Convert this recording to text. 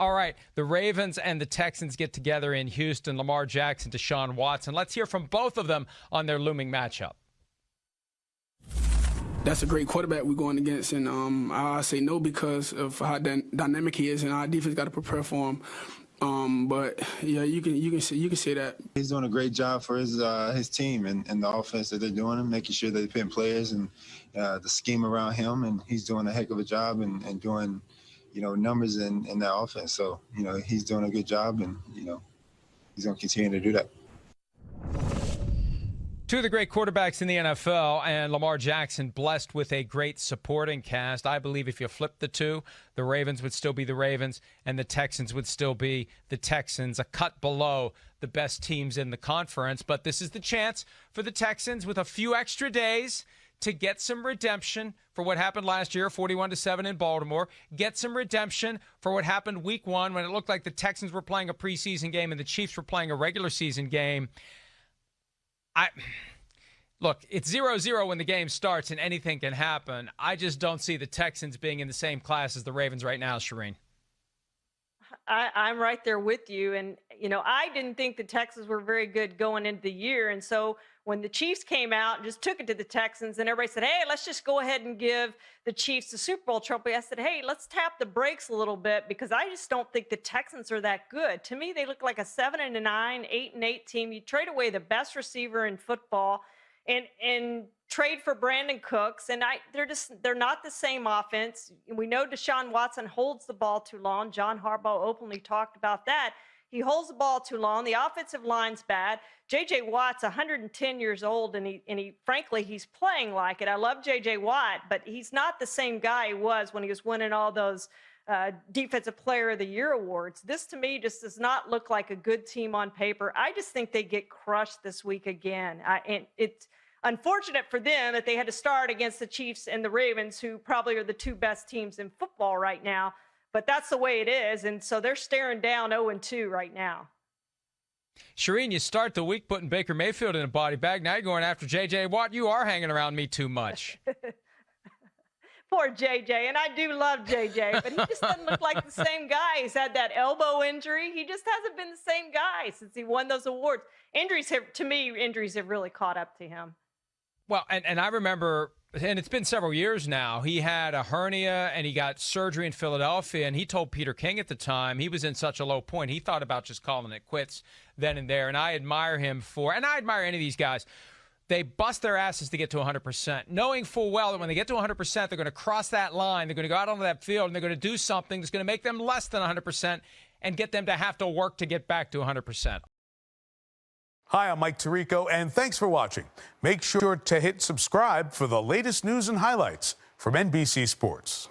All right, the Ravens and the Texans get together in Houston. Lamar Jackson, Deshaun Watson. Let's hear from both of them on their looming matchup. That's a great quarterback we're going against, and I say no because of how dynamic he is, and our defense got to prepare for him. But yeah, you can say that he's doing a great job for his team and the offense that they're doing, and making sure that they're putting players and the scheme around him, and he's doing a heck of a job and doing numbers in that offense. So he's doing a good job, and he's going to continue to do that. Two of the great quarterbacks in the NFL, and Lamar Jackson blessed with a great supporting cast. I believe if you flip the two, the Ravens would still be the Ravens and the Texans would still be the Texans, a cut below the best teams in the conference. But this is the chance for the Texans with a few extra days to get some redemption for what happened last year, 41-7 in Baltimore. Get some redemption for what happened week one when it looked like the Texans were playing a preseason game and the Chiefs were playing a regular season game. Look, it's 0-0 when the game starts and anything can happen. I just don't see the Texans being in the same class as the Ravens right now, Charean. I'm right there with you. And, I didn't think the Texans were very good going into the year. And so when the Chiefs came out and just took it to the Texans and everybody said, hey, let's just go ahead and give the Chiefs the Super Bowl trophy, I said, hey, let's tap the brakes a little bit because I just don't think the Texans are that good. To me, they look like a 7-9, 8-8 team. You trade away the best receiver in football and trade for Brandon Cooks, and they're not the same offense. We know Deshaun Watson holds the ball too long. John Harbaugh openly talked about that. He holds the ball too long. The offensive line's bad. J.J. Watt's 110 years old, and he frankly, he's playing like it. I love J.J. Watt, but he's not the same guy he was when he was winning all those Defensive Player of the Year awards. This, to me, just does not look like a good team on paper. I just think they get crushed this week again. And it's unfortunate for them that they had to start against the Chiefs and the Ravens, who probably are the two best teams in football right now. But that's the way it is, and so they're staring down 0-2 right now. Charean, you start the week putting Baker Mayfield in a body bag. Now you're going after J.J. Watt. You are hanging around me too much. Poor J.J., and I do love J.J., but he just doesn't look like the same guy. He's had that elbow injury. He just hasn't been the same guy since he won those awards. Injuries have really caught up to him. Well, and I remember, and it's been several years now, he had a hernia and he got surgery in Philadelphia, and he told Peter King at the time he was in such a low point, he thought about just calling it quits then and there. And I admire him for, and I admire any of these guys, they bust their asses to get to 100%, knowing full well that when they get to 100%, they're going to cross that line, they're going to go out onto that field, and they're going to do something that's going to make them less than 100% and get them to have to work to get back to 100%. Hi, I'm Mike Tirico, and thanks for watching. Make sure to hit subscribe for the latest news and highlights from NBC Sports.